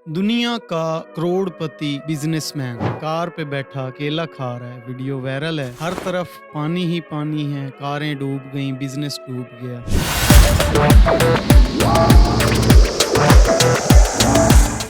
दुनिया का करोड़पति businessman car पे बैठा केला खा रहा है। वीडियो वायरल है। हर तरफ पानी ही पानी है। कारें डूब गईं, बिजनेस डूब गया।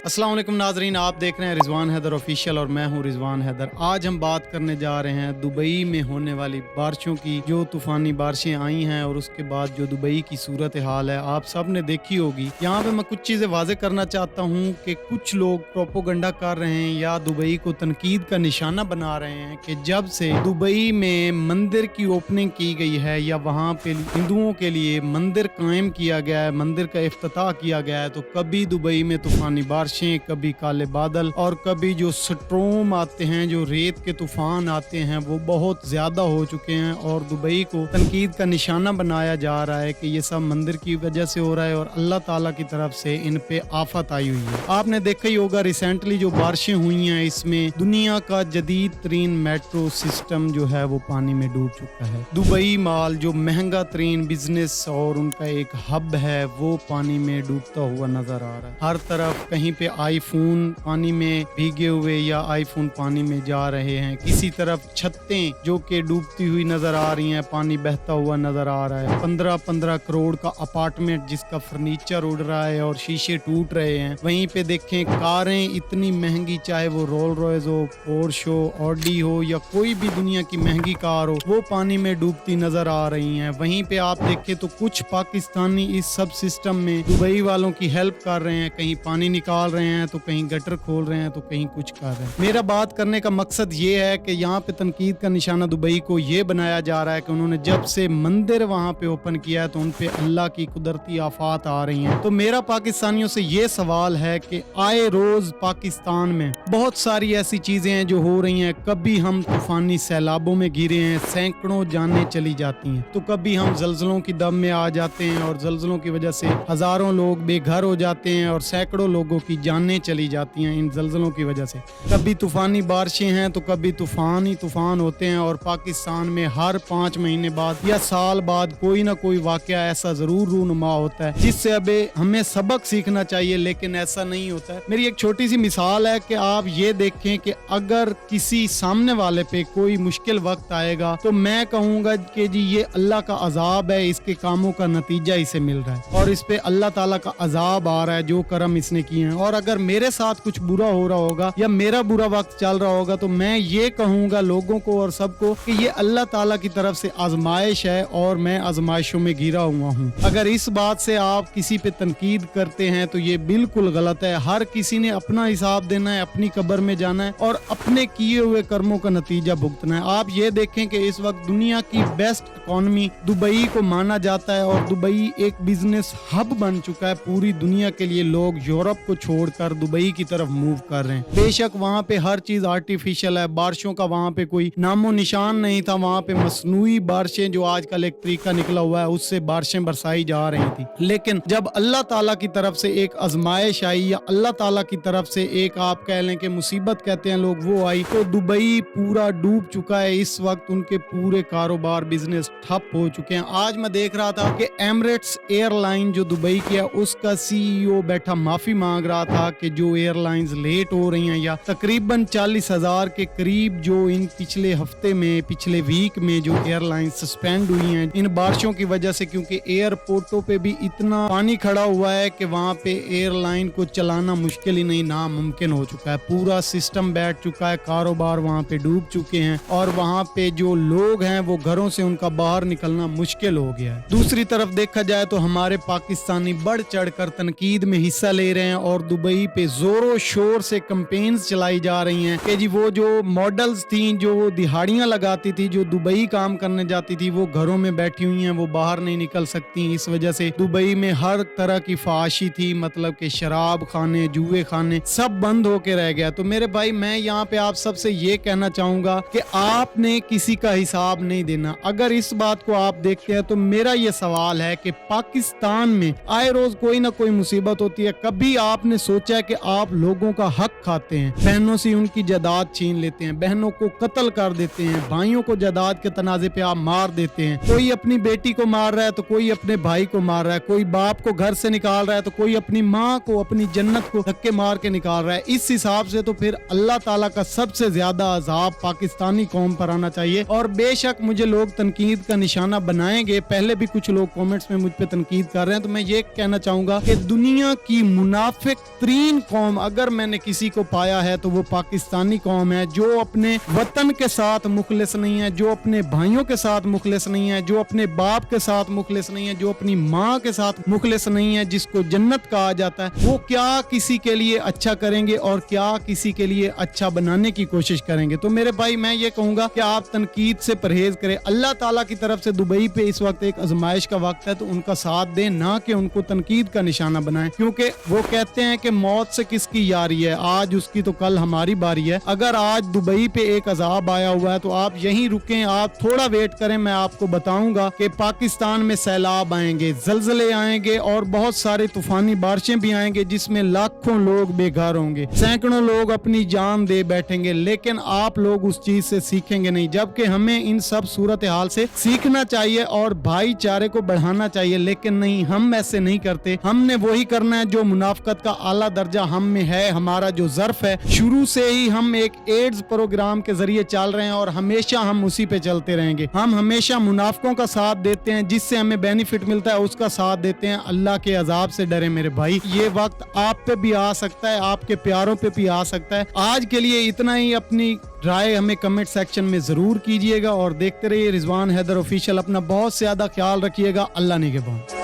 अस्सलाम वालेकुम नाजरीन, आप देख रहे हैं रिजवान हैदर ऑफिशियल और मैं हूं रिजवान हैदर। आज हम बात करने जा रहे हैं दुबई में होने वाली बारिशों की। जो तूफानी बारिशें आई हैं और उसके बाद जो दुबई की सूरत हाल है आप सब ने देखी होगी। यहाँ पे मैं कुछ चीज़ें वाजे करना चाहता हूँ कि कुछ लोग प्रोपोगंडा कर रहे हैं या दुबई को तनकीद का निशाना बना रहे हैं कि जब से दुबई में मंदिर की ओपनिंग की गई है या वहाँ पे हिंदुओं के लिए मंदिर कायम किया गया है, मंदिर का इफ्तिताह किया गया है, तो कभी दुबई में तूफानी बारिशें, कभी काले बादल और कभी जो स्ट्रोम आते हैं, जो रेत के तूफान आते हैं, वो बहुत ज्यादा हो चुके हैं और दुबई को तनकीद का निशाना बनाया जा रहा है कि ये सब मंदिर की वजह से हो रहा है और अल्लाह ताला की तरफ से इन पे आफत आई हुई है। आपने देखा ही होगा रिसेंटली जो बारिशें हुई हैं, इसमें दुनिया का जदीद तरीन मेट्रो सिस्टम जो है वो पानी में डूब चुका है। दुबई मॉल जो महंगा तरीन बिजनेस और उनका एक हब है वो पानी में डूबता हुआ नजर आ रहा है। हर तरफ कहीं पे आईफोन पानी में भीगे हुए या आईफोन पानी में जा रहे हैं। किसी तरफ छतें जो कि डूबती हुई नजर आ रही हैं, पानी बहता हुआ नजर आ रहा है। 15-15 करोड़ का अपार्टमेंट जिसका फर्नीचर उड़ रहा है और शीशे टूट रहे हैं। वहीं पे देखें कारें इतनी महंगी, चाहे वो रोल रॉयस हो, पोर्श हो, ऑडी हो या कोई भी दुनिया की महंगी कार हो, वो पानी में डूबती नजर आ रही हैं। वहीं पे आप देखें तो कुछ पाकिस्तानी इस सब सिस्टम में दुबई वालों की हेल्प कर रहे हैं। कहीं पानी निकाल रहे हैं तो कहीं गटर खोल रहे हैं तो कहीं कुछ कर रहे हैं। मेरा बात करने का मकसद ये है कि यहाँ पे तनकीद का निशाना दुबई को ये बनाया जा रहा है कि उन्होंने जब से मंदिर वहाँ पे ओपन किया है तो उन पे अल्लाह की कुदरती आफात आ रही हैं। तो मेरा पाकिस्तानियों से ये सवाल है कि आए रोज पाकिस्तान में बहुत सारी ऐसी चीजें हैं जो हो रही हैं। कभी हम तूफानी सैलाबों में घिरे हैं, सैकड़ों जानें चली जाती हैं, तो कभी हम जल्जलों की दम में आ जाते हैं और जल्जलों की वजह से हजारों लोग बेघर हो जाते हैं और सैकड़ों लोगों की जानें चली जाती हैं इन जल्जलों की वजह से। कभी तूफानी बारिशें हैं तो कभी तूफान ही तूफान होते हैं और पाकिस्तान में हर 5 महीने बाद या साल बाद कोई ना कोई वाकया ऐसा जरूर रूनुमा होता है जिससे अबे हमें सबक सीखना चाहिए, लेकिन ऐसा नहीं होता है। मेरी एक छोटी सी मिसाल है कि आप ये देखें कि अगर किसी सामने वाले पे कोई मुश्किल वक्त आएगा तो मैं कहूंगा कि जी ये अल्लाह का अजाब है, इसके कामों का नतीजा इसे मिल रहा है और इस पे अल्लाह ताला का अजाब आ रहा है जो करम इसने किए हैं। और अगर मेरे साथ कुछ बुरा हो रहा होगा या मेरा बुरा वक्त चल रहा होगा तो मैं ये कहूंगा लोगों को और सबको कि ये अल्लाह ताला की तरफ से आजमाइश है और मैं आजमाइशों में घिरा हुआ हूँ। अगर इस बात से आप किसी पे तनकीद करते हैं तो ये बिल्कुल गलत है। हर किसी ने अपना हिसाब देना है, अपनी कब्र में जाना है और अपने किए हुए कर्मों का नतीजा भुगतना है। आप ये देखें कि इस वक्त दुनिया की बेस्ट इकोनॉमी दुबई को माना जाता है और दुबई एक बिजनेस हब बन चुका है। पूरी दुनिया के लिए लोग यूरोप को छोड़कर दुबई की तरफ मूव कर रहे हैं। बेशक वहाँ पे हर चीज आर्टिफिशियल है, बारिशों का वहाँ पे कोई नामो निशान नहीं था। वहाँ पे मसनूई बारिशें जो आजकल एक तरीका निकला हुआ है उससे बारिशें बरसाई जा रही थी। लेकिन जब अल्लाह ताला की तरफ से एक आजमाइश आई या अल्लाह ताला की तरफ से एक आप कह लें कि मुसीबत कहते हैं लोग, वो आई तो दुबई पूरा डूब चुका है। इस वक्त उनके पूरे कारोबार बिजनेस ठप हो चुके हैं। आज मैं देख रहा था कि एमिरेट्स एयरलाइन जो दुबई की है उसका सीईओ बैठा माफी मांग रहा था कि जो एयरलाइंस लेट हो रही हैं या तकरीबन 40,000 के करीब जो इन पिछले हफ्ते में, पिछले वीक में जो एयरलाइन सस्पेंड हुई हैं इन बारिशों की वजह से, क्योंकि एयरपोर्टों पे भी इतना पानी खड़ा हुआ है कि वहाँ पे एयरलाइन को चलाना मुश्किल ही नहीं नामुमकिन हो चुका है। पूरा सिस्टम बैठ चुका है, कारोबार वहाँ पे डूब चुके हैं और वहाँ पे जो लोग हैं वो घरों से उनका बाहर निकलना मुश्किल हो गया है। दूसरी तरफ देखा जाए तो हमारे पाकिस्तानी बढ़ चढ़ कर तनकीद में हिस्सा ले रहे हैं और दुबई पे जोरों शोर से कैंपेन्स चलाई जा रही हैं कि जी वो जो मॉडल्स थी जो वो दिहाड़ियां लगाती थी, जो दुबई काम करने जाती थी, वो घरों में बैठी हुई हैं, वो बाहर नहीं निकल सकती। इस वजह से दुबई में हर तरह की फाशी थी, मतलब कि शराब खाने, जुए खाने सब बंद होके रह गया। तो मेरे भाई मैं यहाँ पे आप सबसे ये कहना चाहूंगा कि आपने किसी का हिसाब नहीं देना। अगर इस बात को आप देखते हैं तो मेरा ये सवाल है कि पाकिस्तान में आए रोज कोई ना कोई मुसीबत होती है। कभी आपने सोचा है कि आप लोगों का हक खाते हैं, बहनों से उनकी जायदाद छीन लेते हैं, बहनों को कत्ल कर देते हैं, भाइयों को जायदाद के तनाजे पे आप मार देते हैं। कोई अपनी बेटी को मार रहा है तो कोई अपने भाई को मार रहा है, कोई बाप को घर से निकाल रहा है तो कोई अपनी माँ को, अपनी जन्नत को धक्के मार के निकाल रहा है। इस हिसाब से तो फिर अल्लाह ताला का सबसे ज्यादा अजाब पाकिस्तानी कौम पर आना चाहिए। और बेशक मुझे लोग तनकीद का निशाना बनाएंगे, पहले भी कुछ लोग कमेंट्स में मुझ पे तनकीद कर रहे हैं, तो मैं ये कहना चाहूंगा कि दुनिया की मुनाफिक तरीन कौम अगर मैंने किसी को पाया है तो वो पाकिस्तानी कौम है, जो अपने वतन के साथ मुखलिस नहीं है, जो अपने भाइयों के साथ मुखलिस नहीं है, जो अपने बाप के साथ मुखलिस नहीं है, जो अपनी माँ के साथ मुखलिस नहीं है, जिसको जन्नत कहा जाता है, वो क्या किसी के लिए अच्छा करेंगे और क्या किसी के लिए अच्छा बनाने की कोशिश करेंगे। तो मेरे भाई मैं ये कहूंगा कि आप तनकीद से परहेज करें। अल्लाह ताला की तरफ से दुबई पे इस वक्त एक आजमाइश का वक्त है, तो उनका साथ दें, ना कि उनको तनकीद का निशाना बनाएं, क्योंकि वो कहते हैं कि मौत से किसकी यारी है, आज उसकी तो कल हमारी बारी है। अगर आज दुबई पे एक अजाब आया हुआ है तो आप यहीं रुकें, आप थोड़ा वेट करें, मैं आपको बताऊंगा कि पाकिस्तान में सैलाब आएंगे, जलजले आएंगे और बहुत सारे तूफानी बारिशें भी आएंगे, जिसमें लाखों लोग बेघर होंगे, सैकड़ों लोग अपनी जान दे बैठेंगे, लेकिन आप लोग उस चीज से सीखेंगे नहीं। जबकि हमें इन सब सूरत हाल से सीखना चाहिए और भाईचारे को बढ़ाना चाहिए, लेकिन नहीं, हम ऐसे नहीं करते। हमने वही करना है जो मुनाफकत का आला दर्जा हम में है, हमारा जो ज़र्फ है। शुरू से ही हम एक एड्स प्रोग्राम के जरिए चल रहे हैं और हमेशा हम उसी पे चलते रहेंगे। हम हमेशा मुनाफिकों का साथ देते हैं, जिससे हमें बेनिफिट मिलता है उसका साथ देते हैं। अल्लाह के अजाब से डरे मेरे भाई, ये वक्त आप पे भी आ सकता है, आपके प्यारों पे भी आ सकता है। आज के लिए इतना ही। अपनी राय हमें कमेंट सेक्शन में जरूर कीजिएगा और देखते रहिए रिजवान हैदर ऑफिशियल। अपना बहुत ज्यादा ख्याल रखिएगा। अल्लाह निगहबान।